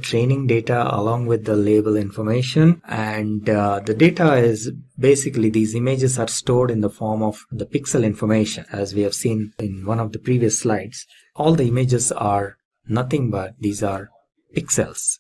training data along with the label information, and the data is basically these images are stored in the form of the pixel information. As we have seen in one of the previous slides, all the images are nothing but these are pixels.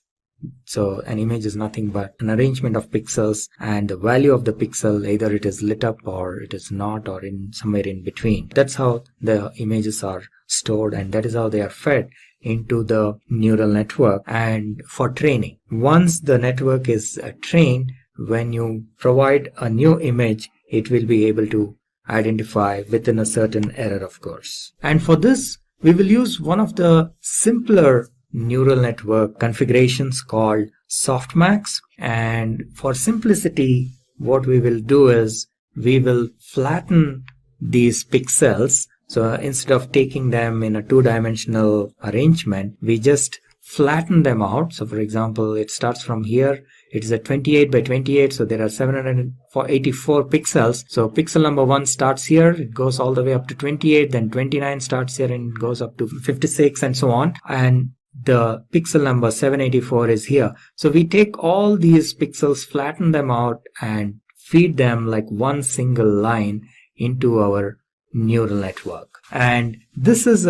So an image is nothing but an arrangement of pixels, and the value of the pixel, either it is lit up or it is not, or in somewhere in between. That's how the images are stored, and that is how they are fed into the neural network and for training. Once the network is trained, when you provide a new image, it will be able to identify within a certain error, of course. And for this, we will use one of the simpler neural network configurations called softmax. And for simplicity, what we will do is we will flatten these pixels. So instead of taking them in a two-dimensional arrangement, we just flatten them out. So for example, it starts from here. It is a 28 by 28. So there are 784 pixels. So pixel number 1 starts here. It goes all the way up to 28. Then 29 starts here and goes up to 56 and so on. And the pixel number 784 is here. So we take all these pixels, flatten them out, and feed them like one single line into our neural network. And this is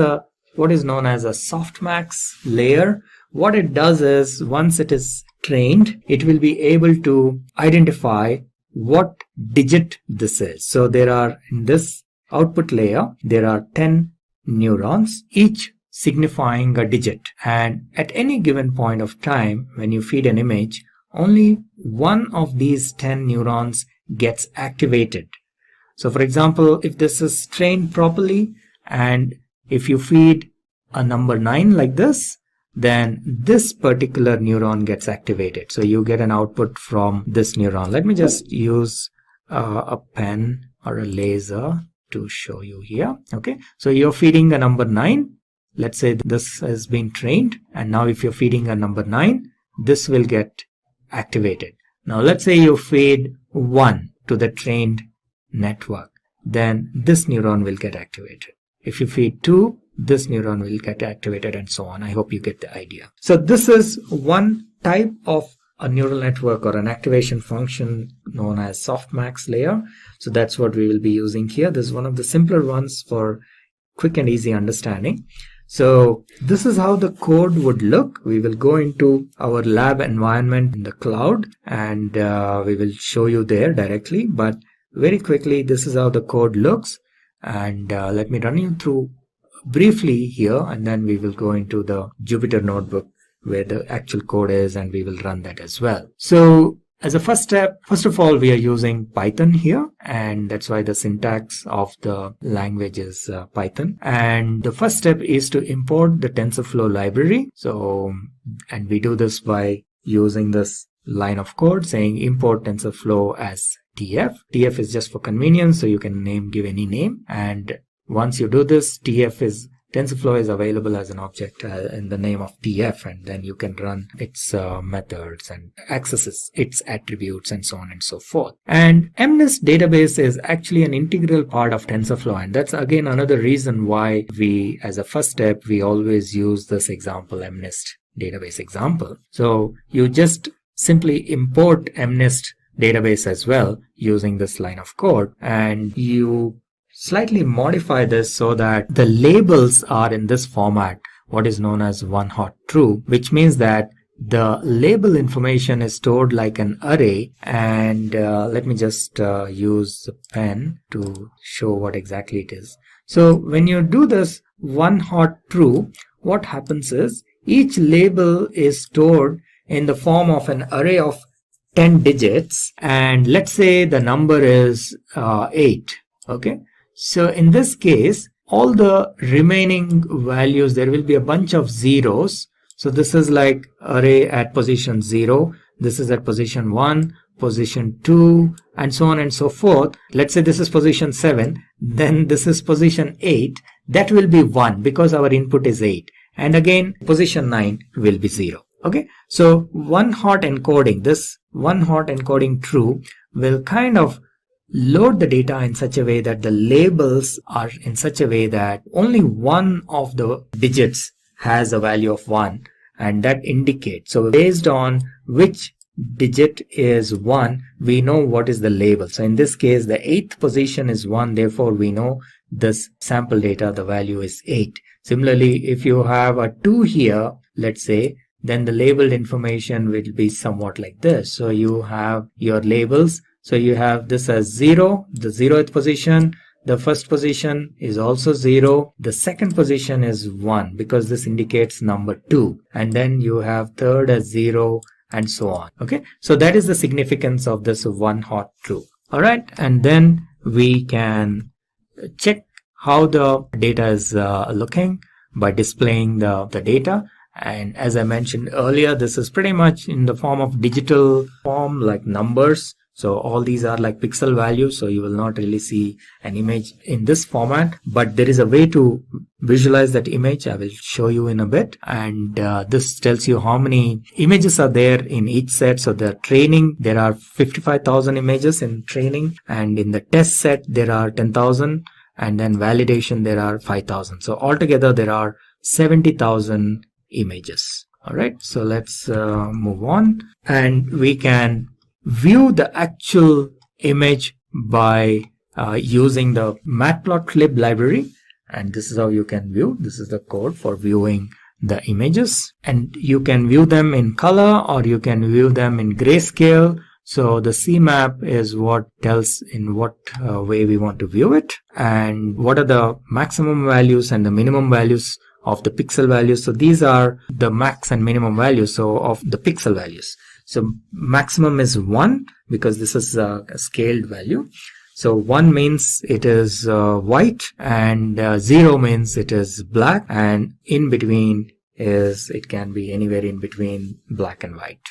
what is known as a softmax layer. What it does is, once it is trained, it will be able to identify what digit this is. So there are, in this output layer, there are 10 neurons, each signifying a digit. And at any given point of time, when you feed an image, only one of these 10 neurons gets activated. So for example, if this is trained properly, and if you feed a number 9 like this, then this particular neuron gets activated. So you get an output from this neuron. Let me just use a pen or a laser to show you here. Okay, so you're feeding a number 9. Let's say this has been trained, and now if you're feeding a number 9, this will get activated. Now let's say you feed 1 to the trained network, then this neuron will get activated. If you feed 2, this neuron will get activated, and so on. I hope you get the idea. So this is one type of a neural network or an activation function known as softmax layer. So that's what we will be using here. This is one of the simpler ones for quick and easy understanding. So this is how the code would look. We will go into our lab environment in the cloud, and we will show you there directly. But very quickly, this is how the code looks. And let me run you through briefly here, and then we will go into the Jupyter notebook where the actual code is, and we will run that as well. So as a first step, first of all, we are using Python here, and that's why the syntax of the language is Python. And the first step is to import the TensorFlow library. So, and we do this by using this line of code saying import TensorFlow as TF. TF is just for convenience, so you can give any name. And once you do this, TensorFlow is available as an object in the name of TF, and then you can run its methods and accesses its attributes and so on and so forth. And MNIST database is actually an integral part of TensorFlow, and that's again another reason why we, as a first step, we always use this example, MNIST database example. So you just simply import MNIST database as well using this line of code, and you slightly modify this so that the labels are in this format, what is known as one hot true, which means that the label information is stored like an array. And let me just use a pen to show what exactly it is. So when you do this one hot true, what happens is each label is stored in the form of an array of 10 digits, and let's say the number is 8. Okay, so in this case, all the remaining values, there will be a bunch of zeros. So this is like array at position 0, this is at position 1, position 2, and so on and so forth. Let's say this is position 7, then this is position 8. That will be 1 because our input is 8. And again, position 9 will be 0. Okay, so one hot encoding, this one hot encoding true will kind of load the data in such a way that the labels are in such a way that only one of the digits has a value of 1, and that indicates. So based on which digit is 1, we know what is the label. So in this case, the 8th position is 1, therefore we know this sample data, the value is 8. Similarly, if you have a 2 here, let's say, then the labeled information will be somewhat like this. So you have your labels. So you have this as 0, the 0th position. The first position is also 0. The second position is 1 because this indicates number 2. And then you have third as 0 and so on. Okay. So that is the significance of this one hot true. All right. And then we can check how the data is looking by displaying the data. And as I mentioned earlier, this is pretty much in the form of digital form, like numbers. So all these are like pixel values. So you will not really see an image in this format, but there is a way to visualize that image. I will show you in a bit. And this tells you how many images are there in each set. So the training, there are 55,000 images in training, and in the test set, there are 10,000, and then validation, there are 5,000. So altogether, there are 70,000 images. All right. So let's move on, and we can view the actual image by using the matplotlib library. And this is how you can view. This is the code for viewing the images, and you can view them in color or you can view them in grayscale. So the CMap is what tells in what way we want to view it, and what are the maximum values and the minimum values of the pixel values. So these are the max and minimum values, so of the pixel values. So maximum is 1 because this is a scaled value. So 1 means it is white, and 0 means it is black, and in between is, it can be anywhere in between black and white.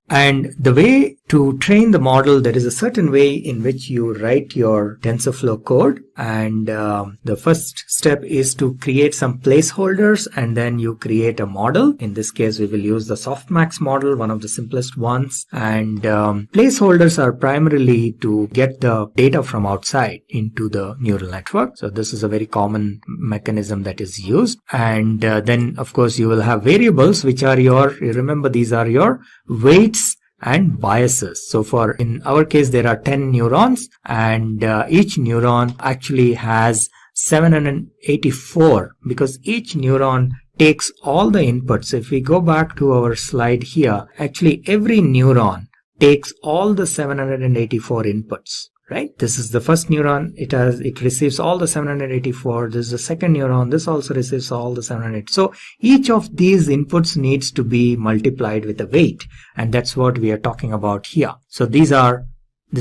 And the way to train the model, there is a certain way in which you write your TensorFlow code. And the first step is to create some placeholders, and then you create a model. In this case, we will use the softmax model, one of the simplest ones. And placeholders are primarily to get the data from outside into the neural network. So this is a very common mechanism that is used. And then, of course, you will have variables, which are your, remember, these are your weights and biases. So for, in our case, there are 10 neurons, and each neuron actually has 784 because each neuron takes all the inputs. If we go back to our slide here, actually every neuron takes all the 784 inputs. Right? This is the first neuron. It receives all the 784. This is the second neuron. This also receives all the 780. So each of these inputs needs to be multiplied with a weight. And that's what we are talking about here. So this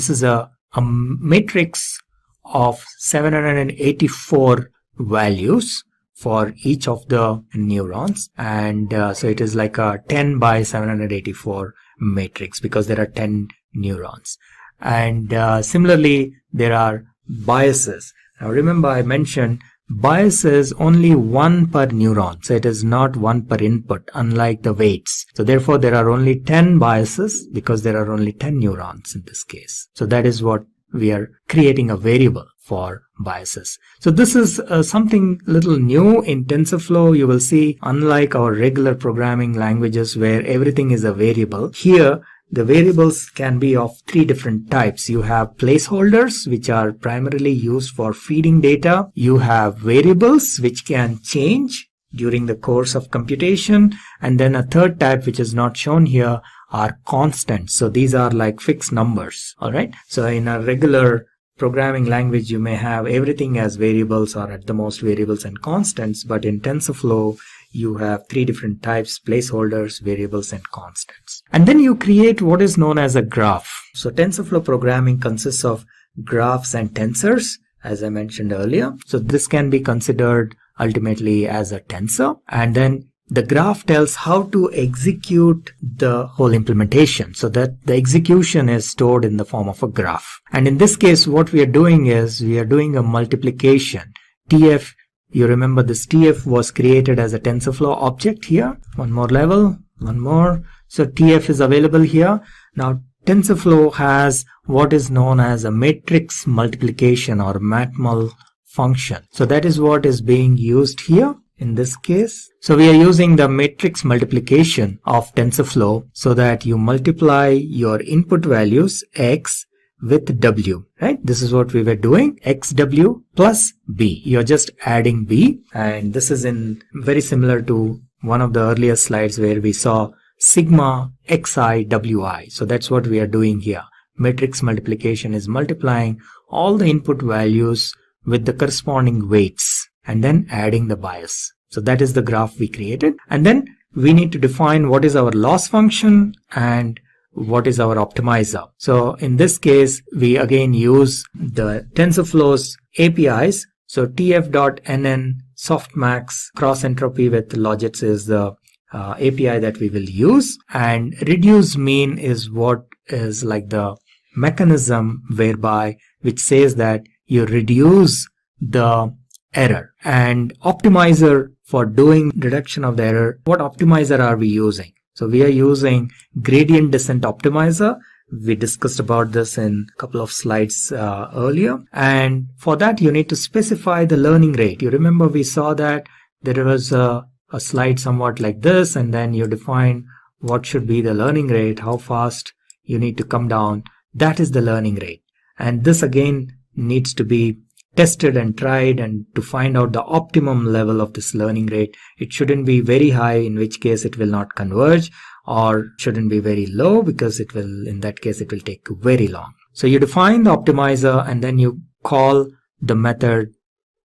is a matrix of 784 values for each of the neurons. And so it is like a 10 by 784 matrix because there are 10 neurons. And similarly, there are biases. Now remember, I mentioned biases only 1 per neuron. So it is not 1 per input, unlike the weights. So therefore, there are only 10 biases because there are only 10 neurons in this case. So that is what we are creating a variable for biases. So this is something little new in TensorFlow. You will see, unlike our regular programming languages where everything is a variable, here the variables can be of 3 different types. You have placeholders, which are primarily used for feeding data. You have variables, which can change during the course of computation. And then a third type, which is not shown here, are constants. So these are like fixed numbers. All right. So in a regular programming language, you may have everything as variables or at the most variables and constants. But in TensorFlow, you have 3 different types: placeholders, variables, and constants. And then you create what is known as a graph. So TensorFlow programming consists of graphs and tensors, as I mentioned earlier. So this can be considered ultimately as a tensor. And then the graph tells how to execute the whole implementation, so that the execution is stored in the form of a graph. And in this case, what we are doing is we are doing a multiplication. TF, you remember this TF was created as a TensorFlow object here. One more level, one more. So TF is available here. Now TensorFlow has what is known as a matrix multiplication or matmul function. So that is what is being used here in this case. So we are using the matrix multiplication of TensorFlow so that you multiply your input values x with w, right? This is what we were doing, xw plus b. You're just adding b, and this is in very similar to one of the earlier slides where we saw sigma xi wi. So that's what we are doing here. Matrix multiplication is multiplying all the input values with the corresponding weights and then adding the bias. So that is the graph we created, and then we need to define what is our loss function and what is our optimizer. So in this case, we again use the TensorFlow's APIs. So tf.nn softmax cross entropy with logits is the API that we will use, and reduce mean is what is like the mechanism whereby which says that you reduce the error. And optimizer for doing reduction of the error, what optimizer are we using? So we are using gradient descent optimizer. We discussed about this in a couple of slides earlier. And for that, you need to specify the learning rate. You remember we saw that there was a slide somewhat like this, and then you define what should be the learning rate, how fast you need to come down. That is the learning rate. And this again needs to be tested and tried, and to find out the optimum level of this learning rate. It shouldn't be very high, in which case it will not converge, or shouldn't be very low, because it will, in that case, it will take very long. So you define the optimizer and then you call the method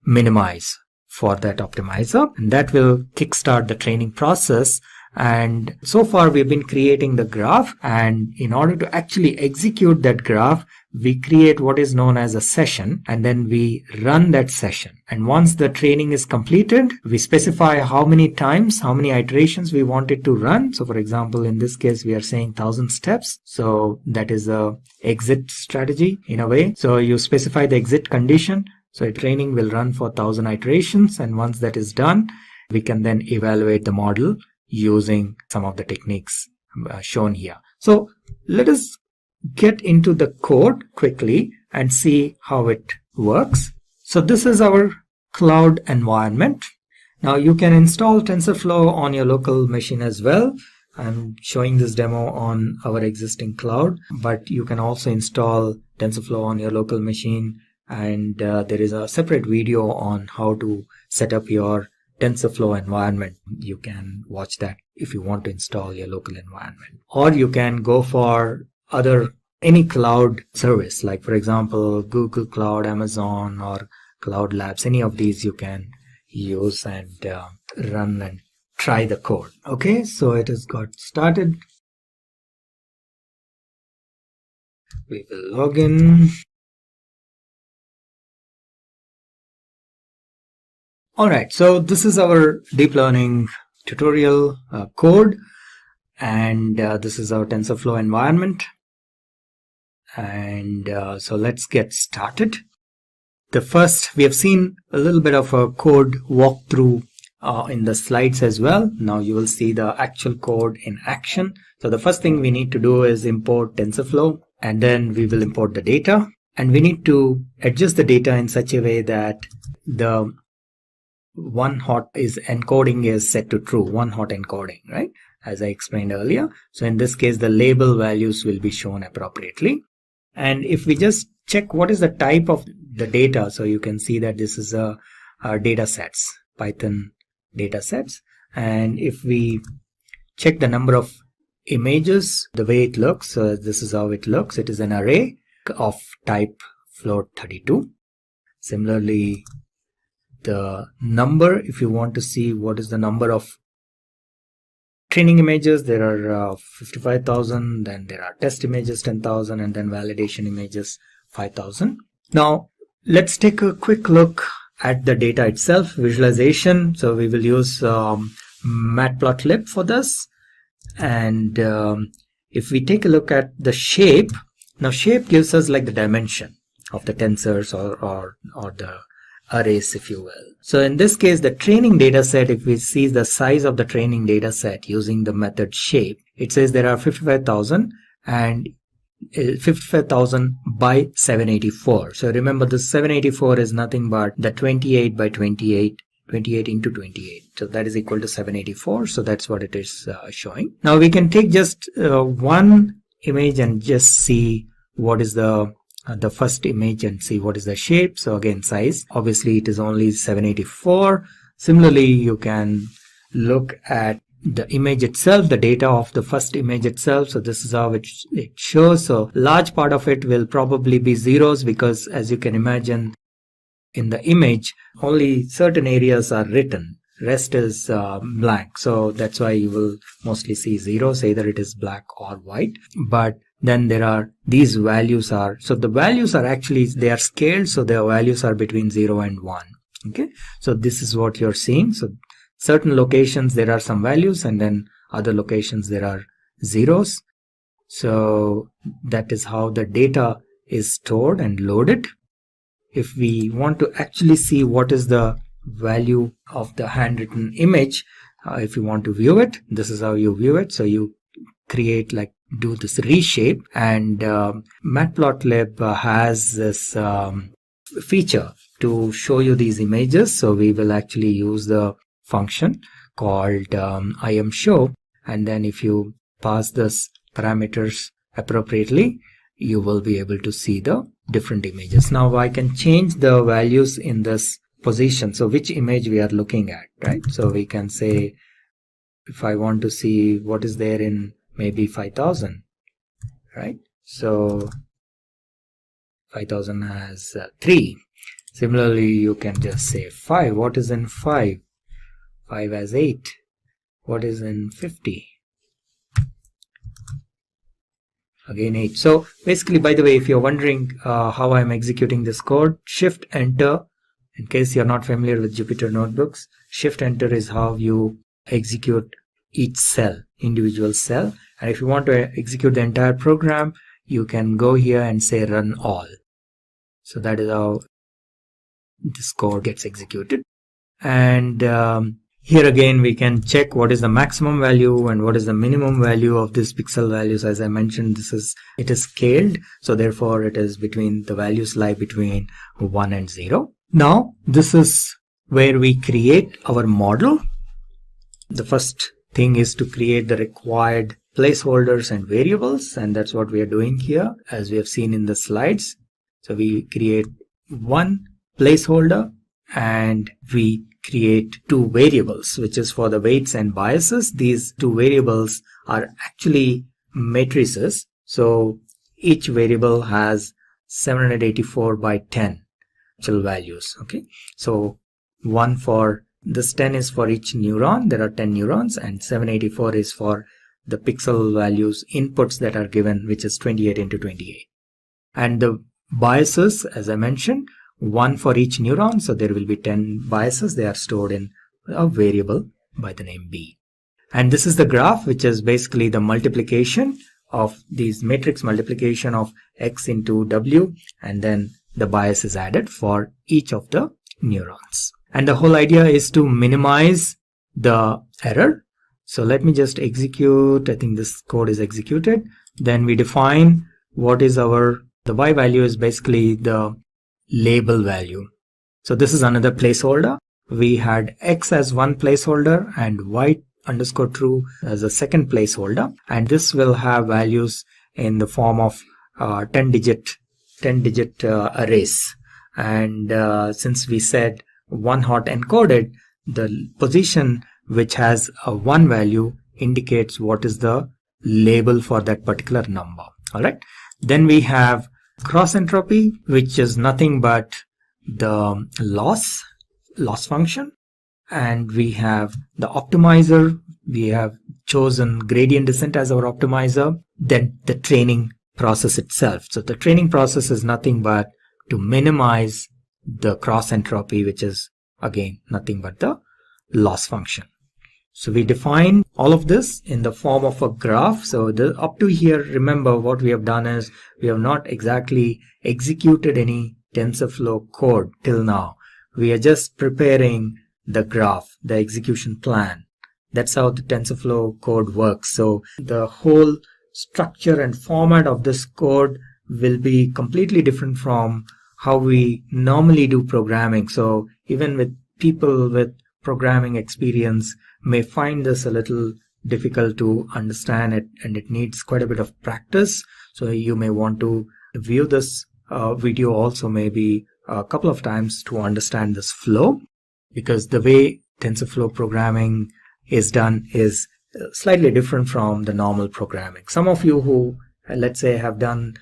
minimize for that optimizer, and that will kickstart the training process. And so far we've been creating the graph, and in order to actually execute that graph, we create what is known as a session, and then we run that session. And once the training is completed, we specify how many times, how many iterations we want it to run. So for example, in this case, we are saying 1000 steps. So that is a exit strategy in a way. So you specify the exit condition. So a training will run for 1000 iterations. And once that is done, we can then evaluate the model using some of the techniques shown here. So let us get into the code quickly and see how it works. So this is our cloud environment. Now you can install TensorFlow on your local machine as well. I'm showing this demo on our existing cloud, but you can also install TensorFlow on your local machine, and there is a separate video on how to set up your TensorFlow environment. You can watch that if you want to install your local environment. Or you can go for any cloud service, like for example Google Cloud, Amazon, or Cloud Labs. Any of these you can use and run and try the code. Okay, so it has got started. We will log in. Alright, so this is our deep learning tutorial code, and this is our TensorFlow environment. And so let's get started. We have seen a little bit of a code walkthrough in the slides as well. Now you will see the actual code in action. So the first thing we need to do is import TensorFlow, and then we will import the data, and we need to adjust the data in such a way that the one hot encoding is set to true, one hot encoding, right? As I explained earlier. So in this case, the label values will be shown appropriately. And if we just check what is the type of the data, so you can see that this is a data sets, Python data sets. And if we check the number of images, the way it looks, this is how it looks. It is an array of type float 32. Similarly, the number, if you want to see what is the number of training images, there are 55,000, then there are test images 10,000, and then validation images 5,000. Now let's take a quick look at the data itself, visualization. So we will use matplotlib for this. And if we take a look at the shape, now shape gives us like the dimension of the tensors or the arrays, if you will. So in this case, the training data set, if we see the size of the training data set using the method shape, it says there are 55,000 and 55,000 by 784. So remember, the 784 is nothing but the 28 by 28 28 into 28. So that is equal to 784. So that's what it is showing. Now we can take just one image and just see what is the first image and see what is the shape. So again, size, obviously it is only 784. Similarly, you can look at the image itself, the data of the first image itself. So this is how it shows. So large part of it will probably be zeros, because as you can imagine, in the image only certain areas are written, rest is blank. So that's why you will mostly see zeros, either it is black or white. But then there are these values are, so the values are actually, they are scaled, so their values are between 0 and 1. Okay, so this is what you're seeing. So certain locations there are some values, and then other locations there are zeros. So that is how the data is stored and loaded. If we want to actually see what is the value of the handwritten image, if you want to view it, this is how you view it. So you create, like, do this reshape, and Matplotlib has this feature to show you these images. So we will actually use the function called imshow, and then if you pass this parameters appropriately, you will be able to see the different images. Now I can change the values in this position, so which image we are looking at, right? So we can say, if I want to see what is there in maybe 5000, right? So 5000 has 3. Similarly, you can just say 5. What is in 5? 5 has 8. What is in 50? Again 8. So basically, by the way, if you're wondering how I'm executing this code, Shift Enter, in case you're not familiar with Jupyter Notebooks, Shift Enter is how you execute each cell, individual cell. And if you want to execute the entire program, you can go here and say run all. So that is how this code gets executed. And here again, we can check what is the maximum value and what is the minimum value of this pixel values. As I mentioned, it is scaled, so therefore it is between, the values lie between 1 and 0. Now this is where we create our model. The first thing is to create the required placeholders and variables, and that's what we are doing here, as we have seen in the slides. So we create one placeholder and we create 2 variables, which is for the weights and biases. These 2 variables are actually matrices. So each variable has 784 by 10 actual values. Okay, so one for this 10 is for each neuron. There are 10 neurons, and 784 is for the pixel values inputs that are given, which is 28 into 28. And the biases, as I mentioned, one for each neuron, so there will be 10 biases. They are stored in a variable by the name B. And this is the graph, which is basically the multiplication of these matrix multiplication of X into W, and then the bias is added for each of the neurons. And the whole idea is to minimize the error. So let me just execute. I think this code is executed. Then we define what is the Y value is basically the label value. So this is another placeholder. We had X as one placeholder and Y underscore true as a second placeholder, and this will have values in the form of 10 digit arrays. And since we said one hot encoded, the position which has a 1 value indicates what is the label for that particular number. All right, then we have cross entropy, which is nothing but the loss function, and we have the optimizer. We have chosen gradient descent as our optimizer. Then the training process itself. So the training process is nothing but to minimize the cross entropy, which is again nothing but the loss function. So we define all of this in the form of a graph. So up to here, remember what we have done is we have not exactly executed any TensorFlow code till now. We are just preparing the graph, the execution plan. That's how the TensorFlow code works. So the whole structure and format of this code will be completely different from how we normally do programming. So even with people with programming experience may find this a little difficult to understand it, and it needs quite a bit of practice. So you may want to view this video also maybe a couple of times to understand this flow, because the way TensorFlow programming is done is slightly different from the normal programming. Some of you who, let's say, have done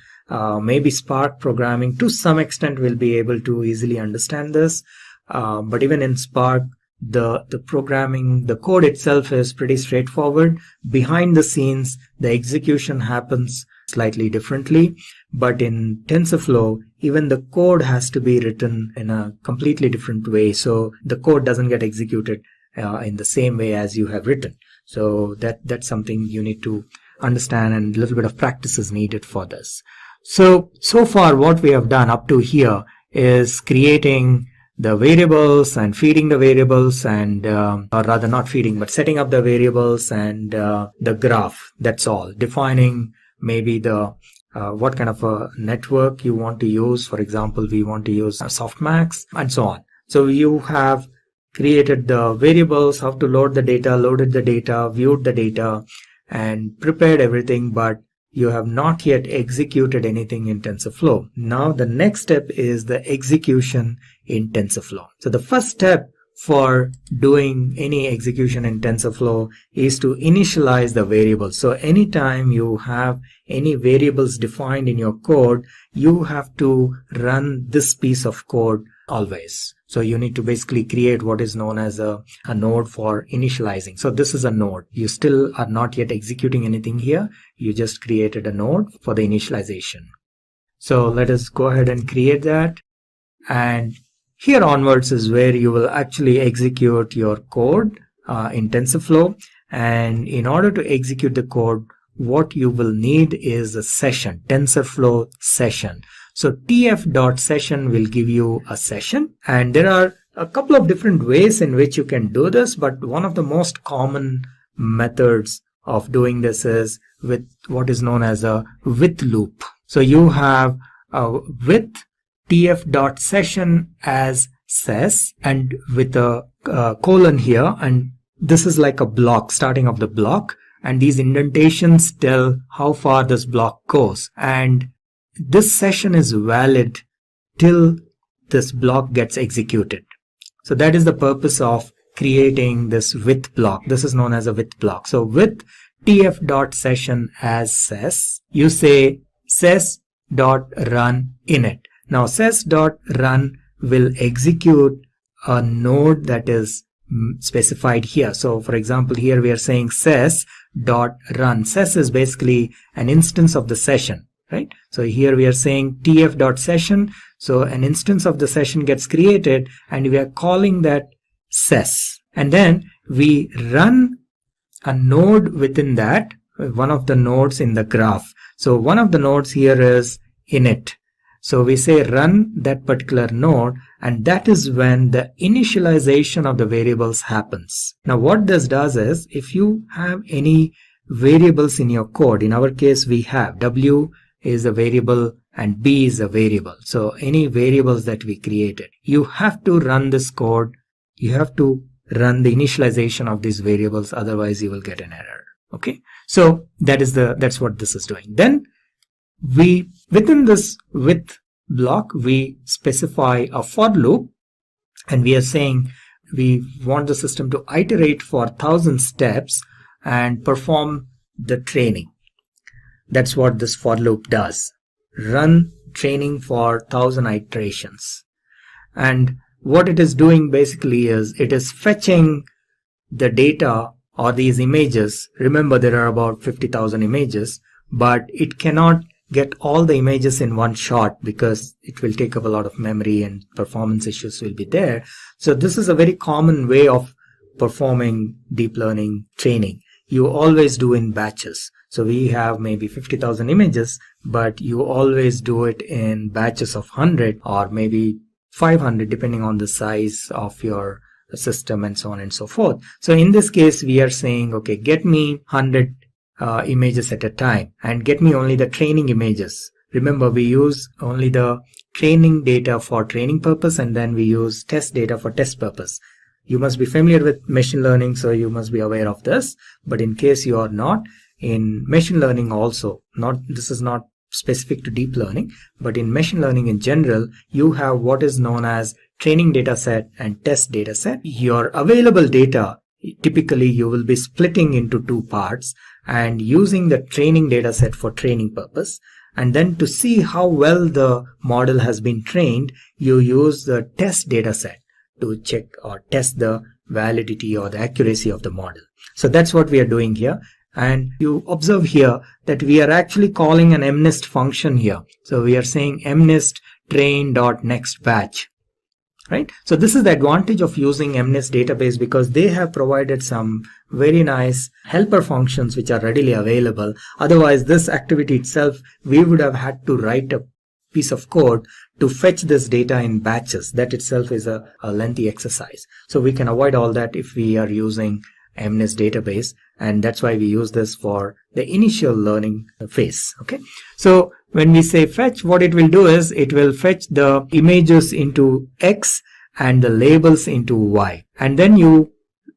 maybe Spark programming to some extent will be able to easily understand this. But even in Spark, the programming, the code itself is pretty straightforward. Behind the scenes, the execution happens slightly differently. But in TensorFlow, even the code has to be written in a completely different way. So the code doesn't get executed in the same way as you have written. So that's something you need to understand, and a little bit of practice is needed for this. So far what we have done up to here is creating the variables and feeding the variables, and or rather not feeding, but setting up the variables and the graph. That's all. Defining maybe the what kind of a network you want to use. For example, we want to use softmax and so on. So you have created the variables, how to load the data, loaded the data, viewed the data, and prepared everything, but you have not yet executed anything in TensorFlow. Now the next step is the execution in TensorFlow. So the first step for doing any execution in TensorFlow is to initialize the variables. So anytime you have any variables defined in your code, you have to run this piece of code always. So you need to basically create what is known as a node for initializing. So this is a node. You still are not yet executing anything here. You just created a node for the initialization. So let us go ahead and create that. And here onwards is where you will actually execute your code in TensorFlow. And in order to execute the code, what you will need is a session, TensorFlow session. So tf.session will give you a session, and there are a couple of different ways in which you can do this, but one of the most common methods of doing this is with what is known as a with loop. So you have a with tf.session as ses and with a colon here, and this is like a block, starting of the block, and these indentations tell how far this block goes, and this session is valid till this block gets executed. So that is the purpose of creating this with block. This is known as a with block. So with tf.session as ses, you say ses.run init. Now ses.run will execute a node that is specified here. So for example, here we are saying ses.run. Ses is basically an instance of the session, right? So here we are saying tf.session. So an instance of the session gets created and we are calling that ses. And then we run a node within that, one of the nodes in the graph. So one of the nodes here is init. So we say run that particular node, and that is when the initialization of the variables happens. Now what this does is, if you have any variables in your code, in our case we have w is a variable and b is a variable. So any variables that we created, you have to run this code. You have to run the initialization of these variables, otherwise you will get an error. Okay, so that's what this is doing. Then we, within this with block, we specify a for loop, and we are saying we want the system to iterate for 1000 steps and perform the training. That's what this for loop does. Run training for 1000 iterations. And what it is doing basically is it is fetching the data or these images. Remember, there are about 50,000 images, but it cannot get all the images in one shot because it will take up a lot of memory and performance issues will be there. So this is a very common way of performing deep learning training. You always do in batches. So we have maybe 50,000 images, but you always do it in batches of 100 or maybe 500 depending on the size of your system and so on and so forth. So in this case, we are saying, okay, get me 100 images at a time and get me only the training images. Remember, we use only the training data for training purpose, and then we use test data for test purpose. You must be familiar with machine learning, so you must be aware of this. But in case you are not, in machine learning also, this is not specific to deep learning, but in machine learning in general, you have what is known as training data set and test data set. Your available data, typically you will be splitting into two parts and using the training data set for training purpose. And then to see how well the model has been trained, you use the test data set to check or test the validity or the accuracy of the model. So that's what we are doing here. And you observe here that we are actually calling an mnist function here. So we are saying mnist train.next batch. Right? So this is the advantage of using MNIST database, because they have provided some very nice helper functions which are readily available. Otherwise, this activity itself, we would have had to write a piece of code to fetch this data in batches. That itself is a lengthy exercise. So we can avoid all that if we are using MNIST database, and that's why we use this for the initial learning phase. Okay. So when we say fetch, what it will do is it will fetch the images into X and the labels into Y. And then you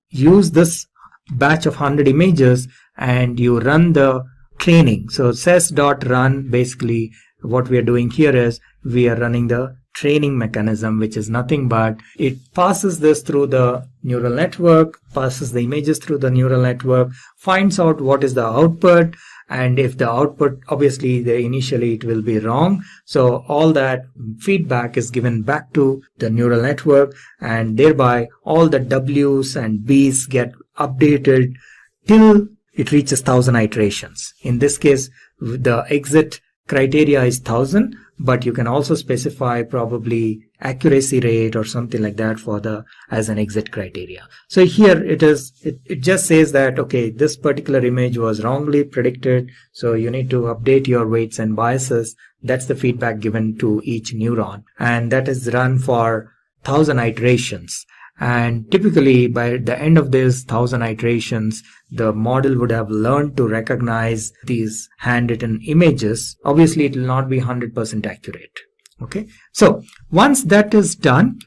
use this batch of 100 images and you run the training. So ses.run, basically what we are doing here is we are running the training mechanism, which is nothing but it passes this through the neural network, passes the images through the neural network, finds out what is the output, and if the output, obviously initially it will be wrong, so all that feedback is given back to the neural network, and thereby all the W's and B's get updated till it reaches 1000 iterations. In this case, the exit criteria is 1000, but you can also specify probably accuracy rate or something like that for as an exit criteria. So here it just says that, okay, this particular image was wrongly predicted, so you need to update your weights and biases. That's the feedback given to each neuron, and that is run for 1000 iterations. And typically by the end of these 1000 iterations, the model would have learned to recognize these handwritten images. Obviously, it will not be 100% accurate. Okay. So once that is done,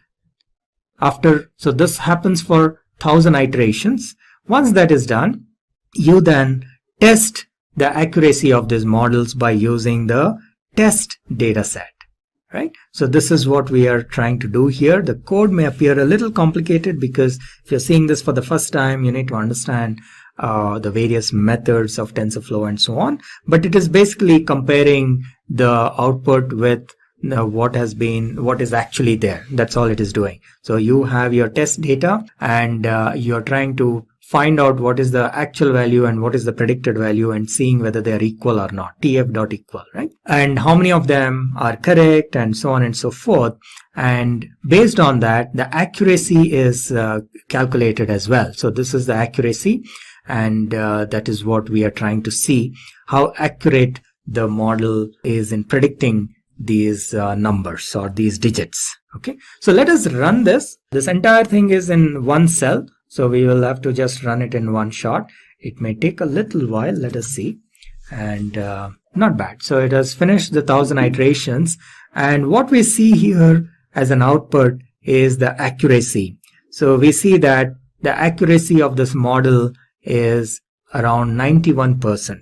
so this happens for 1000 iterations. Once that is done, you then test the accuracy of these models by using the test data set. Right? So this is what we are trying to do here. The code may appear a little complicated because if you're seeing this for the first time, you need to understand the various methods of TensorFlow and so on. But it is basically comparing the output with what is actually there. That's all it is doing. So you have your test data and you're trying to find out what is the actual value and what is the predicted value and seeing whether they are equal or not, tf.equal, right? And how many of them are correct and so on and so forth. And based on that, the accuracy is calculated as well. So this is the accuracy, and that is what we are trying to see, how accurate the model is in predicting these numbers or these digits. Okay, so let us run this. This entire thing is in one cell. So we will have to just run it in one shot. It may take a little while. Let us see. And not bad. So it has finished the 1000 iterations. And what we see here as an output is the accuracy. So we see that the accuracy of this model is around 91%.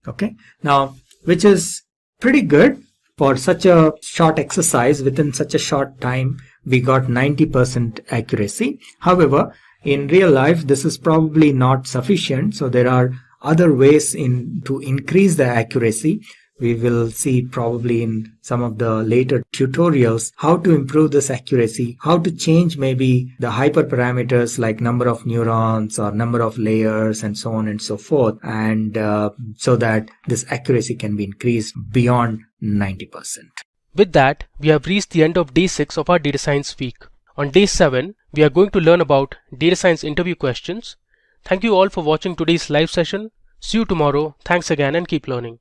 Okay. Now, which is pretty good for such a short exercise. Within such a short time, we got 90% accuracy. However, in real life, this is probably not sufficient. So there are other ways to increase the accuracy. We will see probably in some of the later tutorials how to improve this accuracy, how to change maybe the hyperparameters like number of neurons or number of layers and so on and so forth, and so that this accuracy can be increased beyond 90%. With that, we have reached the end of day 6 of our data science week. On day 7, we are going to learn about data science interview questions. Thank you all for watching today's live session. See you tomorrow. Thanks again and keep learning.